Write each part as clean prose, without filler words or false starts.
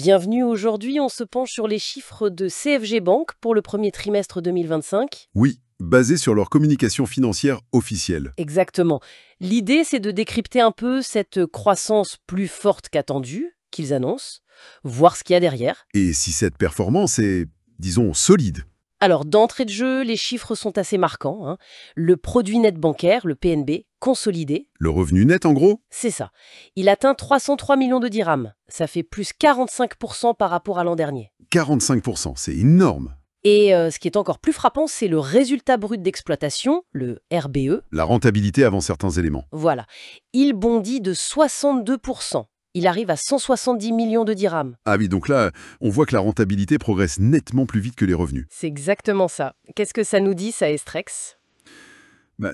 Bienvenue, aujourd'hui on se penche sur les chiffres de CFG Bank pour le premier trimestre 2025. Oui, basé sur leur communication financière officielle. Exactement. L'idée c'est de décrypter un peu cette croissance plus forte qu'attendue qu'ils annoncent, voir ce qu'il y a derrière. Et si cette performance est, disons, solide. Alors d'entrée de jeu, les chiffres sont assez marquants, hein. Le produit net bancaire, le PNB, consolidé, Le revenu net, en gros? c'est ça. Il atteint 303 millions de dirhams. Ça fait plus 45% par rapport à l'an dernier. 45%, c'est énorme. Et ce qui est encore plus frappant, c'est le résultat brut d'exploitation, le RBE. La rentabilité avant certains éléments. Voilà. Il bondit de 62%. Il arrive à 170 millions de dirhams. Ah oui, donc là, on voit que la rentabilité progresse nettement plus vite que les revenus. C'est exactement ça. Qu'est-ce que ça nous dit, ça, Estrex?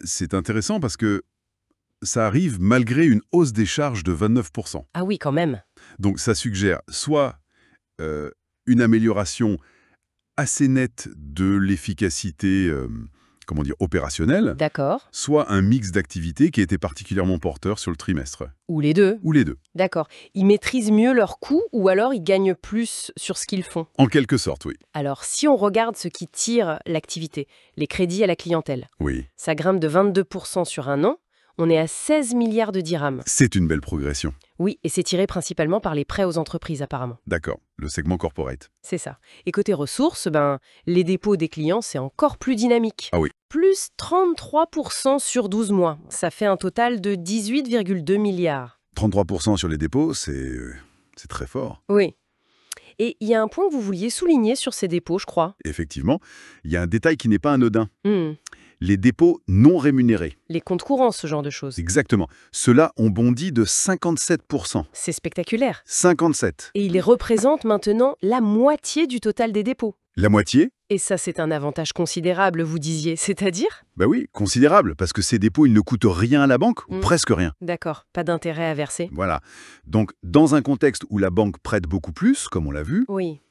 C'est intéressant parce que ça arrive malgré une hausse des charges de 29%. Ah oui, quand même. Donc ça suggère soit une amélioration assez nette de l'efficacité opérationnelle, D'accord. soit un mix d'activités qui était particulièrement porteur sur le trimestre. Ou les deux. Ou les deux, D'accord. Ils maîtrisent mieux leurs coûts ou alors ils gagnent plus sur ce qu'ils font. en quelque sorte, oui. Alors, si on regarde ce qui tire l'activité, les crédits à la clientèle, Oui, ça grimpe de 22% sur un an. On est à 16 milliards de dirhams. c'est une belle progression. Oui, et c'est tiré principalement par les prêts aux entreprises, apparemment. D'accord, le segment corporate. C'est ça. Et côté ressources, les dépôts des clients, c'est encore plus dynamique. Ah oui. Plus 33% sur 12 mois. Ça fait un total de 18,2 milliards. 33% sur les dépôts, c'est très fort. Oui. Et il y a un point que vous vouliez souligner sur ces dépôts, je crois. Effectivement, il y a un détail qui n'est pas anodin. Hmm. Les dépôts non rémunérés. Les comptes courants, ce genre de choses. Exactement. Ceux-là ont bondi de 57%. C'est spectaculaire. 57. Et ils représentent maintenant la moitié du total des dépôts. La moitié? Et ça, c'est un avantage considérable, vous disiez. C'est-à-dire? Bah oui, considérable, parce que ces dépôts, ils ne coûtent rien à la banque, ou presque rien. D'accord, pas d'intérêt à verser. Voilà. Donc, dans un contexte où la banque prête beaucoup plus, comme on l'a vu, Oui.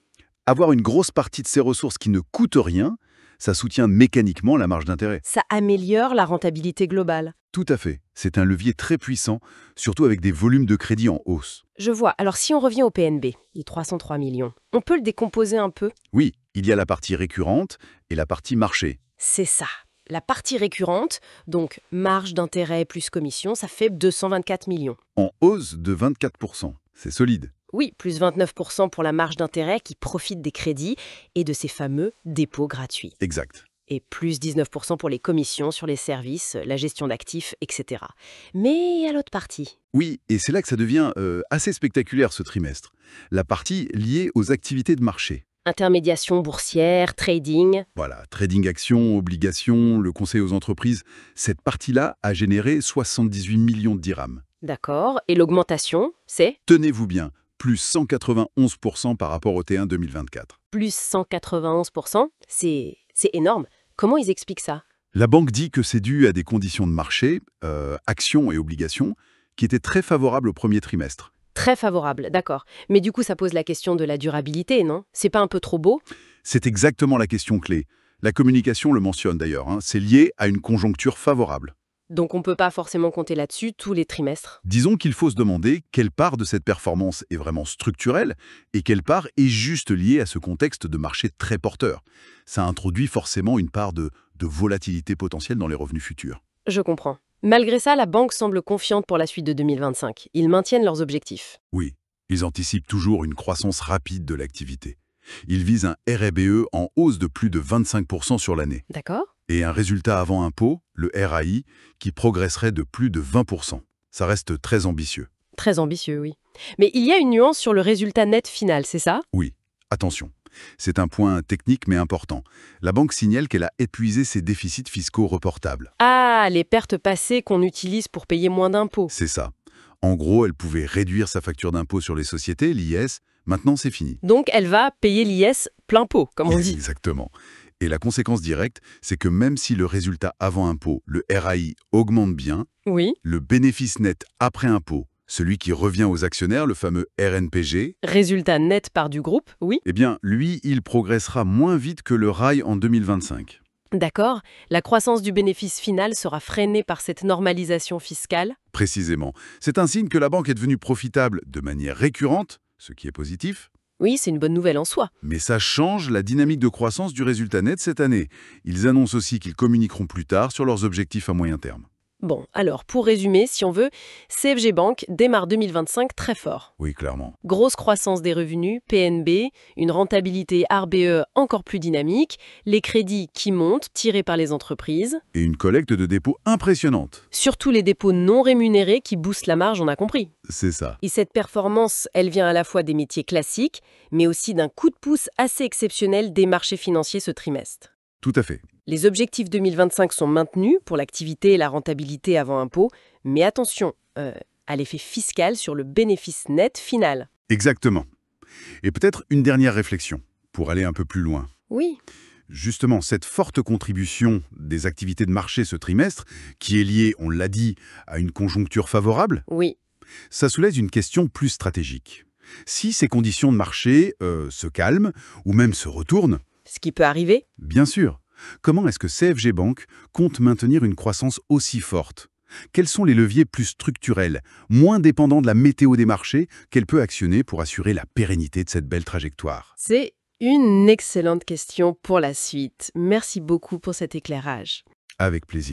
avoir une grosse partie de ses ressources qui ne coûtent rien, ça soutient mécaniquement la marge d'intérêt. Ça améliore la rentabilité globale. Tout à fait. C'est un levier très puissant, surtout avec des volumes de crédit en hausse. Je vois. Alors si on revient au PNB, les 303 millions, on peut le décomposer un peu? Oui, il y a la partie récurrente et la partie marché. C'est ça. La partie récurrente, donc marge d'intérêt plus commission, ça fait 224 millions. En hausse de 24%. C'est solide. Oui, plus 29% pour la marge d'intérêt qui profite des crédits et de ces fameux dépôts gratuits. Exact. Et plus 19% pour les commissions sur les services, la gestion d'actifs, etc. Mais il y a l'autre partie. Oui, et c'est là que ça devient assez spectaculaire ce trimestre. La partie liée aux activités de marché. Intermédiation boursière, trading. Voilà, trading actions, obligations, le conseil aux entreprises. Cette partie-là a généré 78 millions de dirhams. D'accord. Et l'augmentation, c'est Tenez-vous bien, plus 191% par rapport au T1 2024. plus 191%. C'est énorme. Comment ils expliquent ça? La banque dit que c'est dû à des conditions de marché, actions et obligations, qui étaient très favorables au premier trimestre. Très favorable, d'accord. Mais du coup, ça pose la question de la durabilité, non? C'est pas un peu trop beau? C'est exactement la question clé. La communication le mentionne d'ailleurs, hein, c'est lié à une conjoncture favorable. Donc on peut pas forcément compter là-dessus tous les trimestres. Disons qu'il faut se demander quelle part de cette performance est vraiment structurelle et quelle part est juste liée à ce contexte de marché très porteur. Ça introduit forcément une part de volatilité potentielle dans les revenus futurs. Je comprends. Malgré ça, la banque semble confiante pour la suite de 2025. Ils maintiennent leurs objectifs. Oui, ils anticipent toujours une croissance rapide de l'activité. Ils visent un RBE en hausse de plus de 25% sur l'année D'accord? et un résultat avant impôt, le RAI, qui progresserait de plus de 20%. Ça reste très ambitieux. Très ambitieux, oui. Mais il y a une nuance sur le résultat net final, c'est ça? Oui, attention. C'est un point technique mais important. La banque signale qu'elle a épuisé ses déficits fiscaux reportables. Ah, les pertes passées qu'on utilise pour payer moins d'impôts. C'est ça. En gros, elle pouvait réduire sa facture d'impôt sur les sociétés, l'IS. Maintenant, c'est fini. Donc elle va payer l'IS plein pot, comme on dit. Exactement. Et la conséquence directe, c'est que même si le résultat avant impôt, le RAI, augmente bien, Oui. le bénéfice net après impôt, celui qui revient aux actionnaires, le fameux RNPG, Résultat net part du groupe, oui. eh bien, lui, il progressera moins vite que le RAI en 2025. D'accord. La croissance du bénéfice final sera freinée par cette normalisation fiscale. Précisément. C'est un signe que la banque est devenue profitable de manière récurrente, ce qui est positif, Oui, c'est une bonne nouvelle en soi. Mais ça change la dynamique de croissance du résultat net cette année. Ils annoncent aussi qu'ils communiqueront plus tard sur leurs objectifs à moyen terme. Bon, alors, pour résumer, si on veut, CFG Bank démarre 2025 très fort. Oui, clairement. Grosse croissance des revenus, PNB, une rentabilité RBE encore plus dynamique, les crédits qui montent, tirés par les entreprises, Et une collecte de dépôts impressionnante. surtout les dépôts non rémunérés qui boostent la marge, on a compris. C'est ça. Et cette performance, elle vient à la fois des métiers classiques, mais aussi d'un coup de pouce assez exceptionnel des marchés financiers ce trimestre. Tout à fait. Les objectifs 2025 sont maintenus pour l'activité et la rentabilité avant impôt, mais attention à l'effet fiscal sur le bénéfice net final. Exactement. Et peut-être une dernière réflexion, pour aller un peu plus loin. Oui, Justement, cette forte contribution des activités de marché ce trimestre, qui est liée, on l'a dit, à une conjoncture favorable, oui. ça soulève une question plus stratégique. Si ces conditions de marché se calment, ou même se retournent, Ce qui peut arriver, bien sûr, comment est-ce que CFG Bank compte maintenir une croissance aussi forte? Quels sont les leviers plus structurels, moins dépendants de la météo des marchés, qu'elle peut actionner pour assurer la pérennité de cette belle trajectoire? c'est une excellente question pour la suite. Merci beaucoup pour cet éclairage. Avec plaisir.